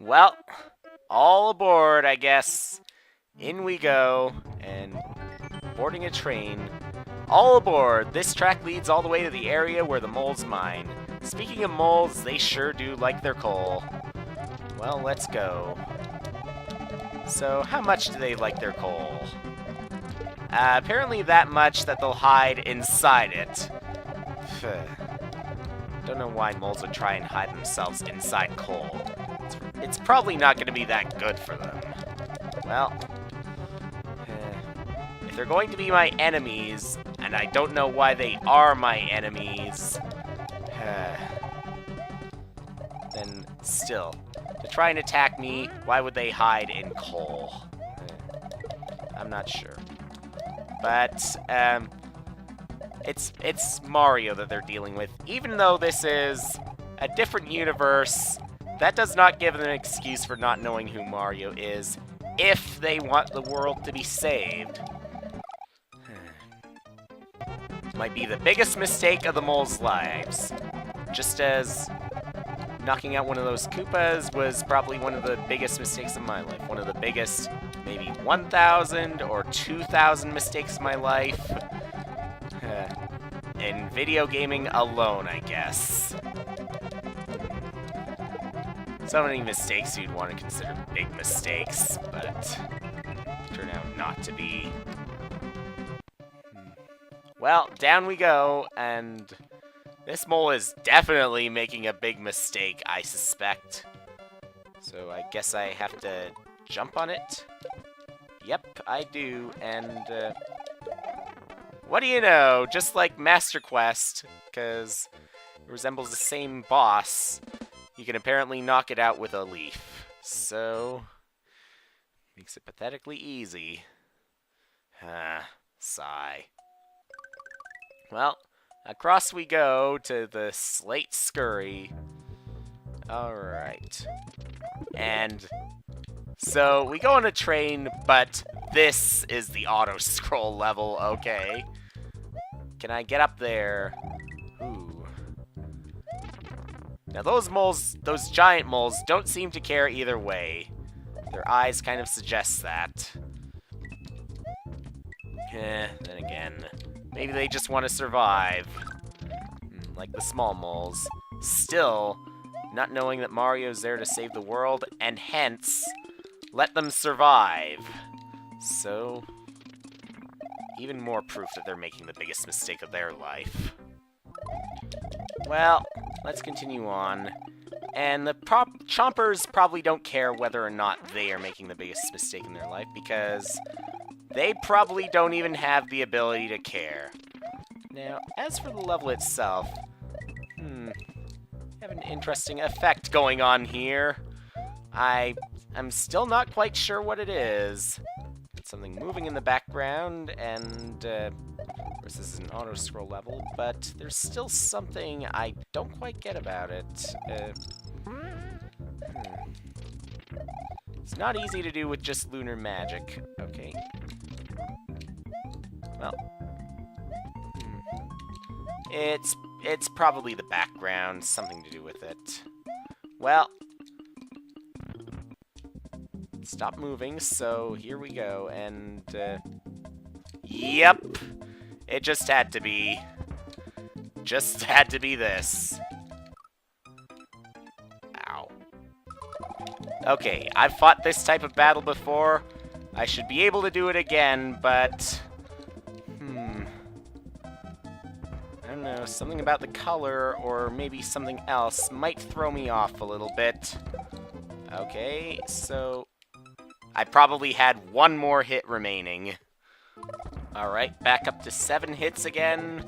Well, all aboard, I guess. In we go, and boarding a train. All aboard! This track leads all the way to the area where the moles mine. Speaking of moles, they sure do like their coal. Well, let's go. So, how much do they like their coal? Apparently that much that they'll hide inside it. Don't know why moles would try and hide themselves inside coal. It's probably not going to be that good for them. Well, if they're going to be my enemies, and I don't know why they are my enemies, then still, to try and attack me, why would they hide in coal? I'm not sure. But, it's Mario that they're dealing with. Even though this is a different universe, that does not give them an excuse for not knowing who Mario is, if they want the world to be saved. Might be the biggest mistake of the moles' lives. Just as knocking out one of those Koopas was probably one of the biggest mistakes of my life. One of the biggest, maybe 1,000 or 2,000 mistakes of my life. In video gaming alone, I guess. So many mistakes you'd want to consider big mistakes, but turn out not to be. Well, down we go, and this mole is definitely making a big mistake, I suspect. So I guess I have to jump on it. Yep, I do, and what do you know? Just like Master Quest, because it resembles the same boss, you can apparently knock it out with a leaf. So, makes it pathetically easy. Sigh. Well, across we go to the Slate Scurry. Alright. And so we go on a train, but this is the auto-scroll level, okay. Can I get up there? Ooh. Now those moles, those giant moles, don't seem to care either way. Their eyes kind of suggest that. Then again, maybe they just want to survive. Like the small moles. Still, not knowing that Mario's there to save the world, and hence, let them survive. So, even more proof that they're making the biggest mistake of their life. Well, let's continue on. And the Chompers probably don't care whether or not they are making the biggest mistake in their life, because they probably don't even have the ability to care. Now, as for the level itself, have an interesting effect going on here. I'm still not quite sure what it is. It's something moving in the background, and of course this is an auto-scroll level, but there's still something I don't quite get about it. It's not easy to do with just lunar magic. Okay. Well. It's probably the background, something to do with it. Well. Stop moving, so here we go, and, yep! It just had to be. Just had to be this. Ow. Okay, I've fought this type of battle before. I should be able to do it again, but I don't know, something about the color, or maybe something else, might throw me off a little bit. Okay, so I probably had one more hit remaining. Alright, back up to 7 hits again.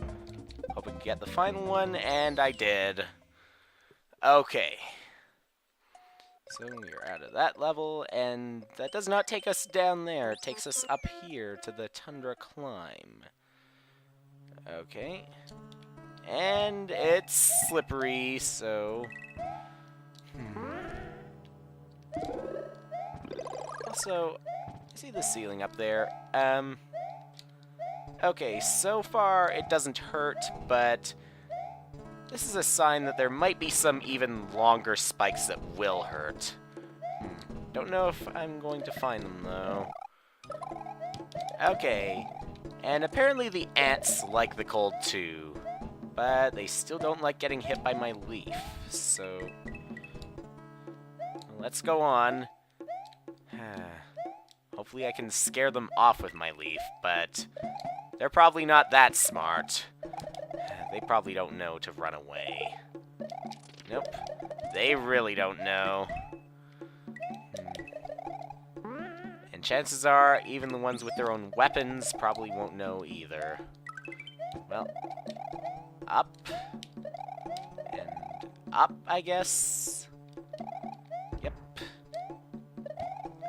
Hope we can get the final one, and I did. Okay. So we're out of that level, and that does not take us down there. It takes us up here to the Tundra Climb. Okay. And it's slippery, so also, I see the ceiling up there. Okay, so far it doesn't hurt, but this is a sign that there might be some even longer spikes that will hurt. Don't know if I'm going to find them, though. Okay. And apparently the ants like the cold, too. But they still don't like getting hit by my leaf, so... let's go on. Hopefully I can scare them off with my leaf, but... they're probably not that smart. They probably don't know to run away. Nope. They really don't know. And chances are, even the ones with their own weapons probably won't know either. Well, up. And up, I guess. Yep.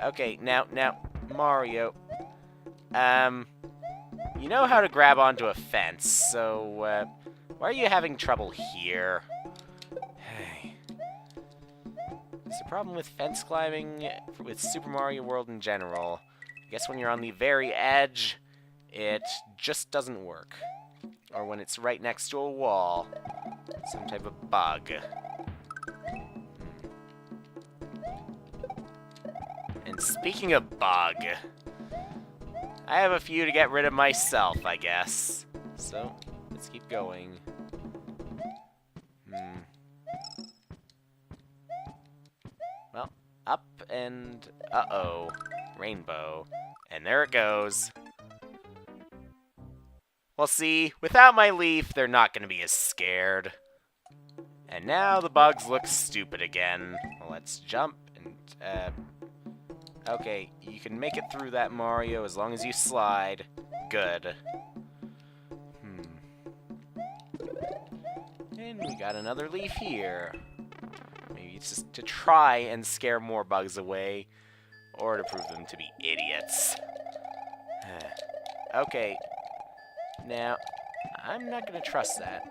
Okay, now, Mario. You know how to grab onto a fence, so, why are you having trouble here? Hey. It's a problem with fence climbing with Super Mario World in general. I guess when you're on the very edge, it just doesn't work. Or when it's right next to a wall. Some type of bug. And speaking of bug, I have a few to get rid of myself, I guess. So, let's keep going. Well, up and... uh-oh. Rainbow. And there it goes. Well, see, without my leaf, they're not going to be as scared. And now the bugs look stupid again. Well, let's jump and, okay, you can make it through that, Mario, as long as you slide. Good. And we got another leaf here. Maybe it's just to try and scare more bugs away, or to prove them to be idiots. Okay. Now, I'm not going to trust that.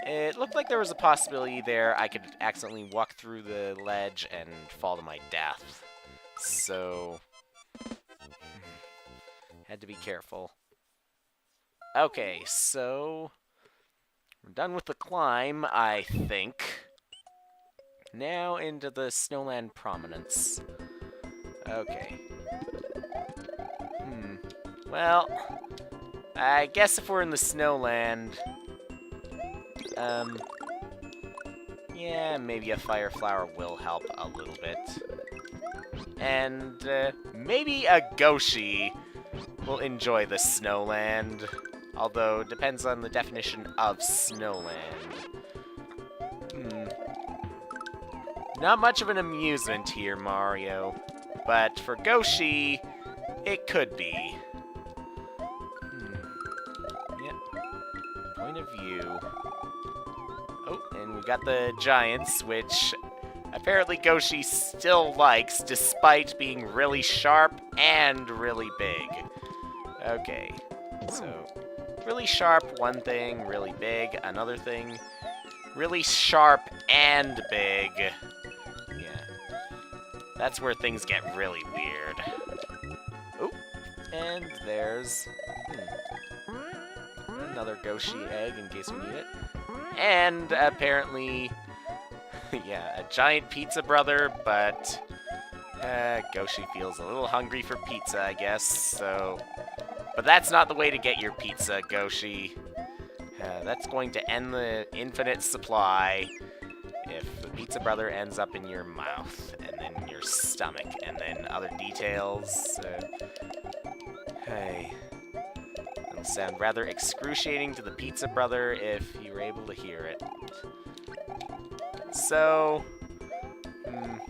It looked like there was a possibility there I could accidentally walk through the ledge and fall to my death. So, had to be careful. Okay, so, we're done with the climb, I think. Now into the Snowland Prominence. Okay. Well, I guess if we're in the Snowland, yeah, maybe a fire flower will help a little bit. And, maybe a Goshi will enjoy the Snowland. Although, depends on the definition of Snowland. Not much of an amusement here, Mario. But for Goshi, it could be. Yep. Point of view. Oh, and we got the Giants, which apparently Goshi still likes, despite being really sharp and really big. Okay, so really sharp, one thing, really big, another thing, really sharp and big. Yeah, that's where things get really weird. Oh, and there's another Goshi egg in case we need it. And apparently, yeah, a giant pizza brother, but Goshi feels a little hungry for pizza, I guess, so... But that's not the way to get your pizza, Goshi. That's going to end the infinite supply if the pizza brother ends up in your mouth, and then your stomach, and then other details. Hey. It'll sound rather excruciating to the pizza brother if you were able to hear it. So, now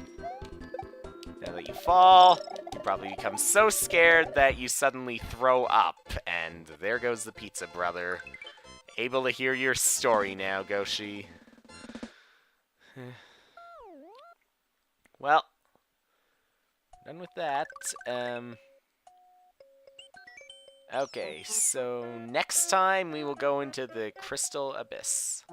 that you fall, you probably become so scared that you suddenly throw up, and there goes the pizza brother. Able to hear your story now, Goshi. Well, done with that. Okay, so next time we will go into the Crystal Abyss.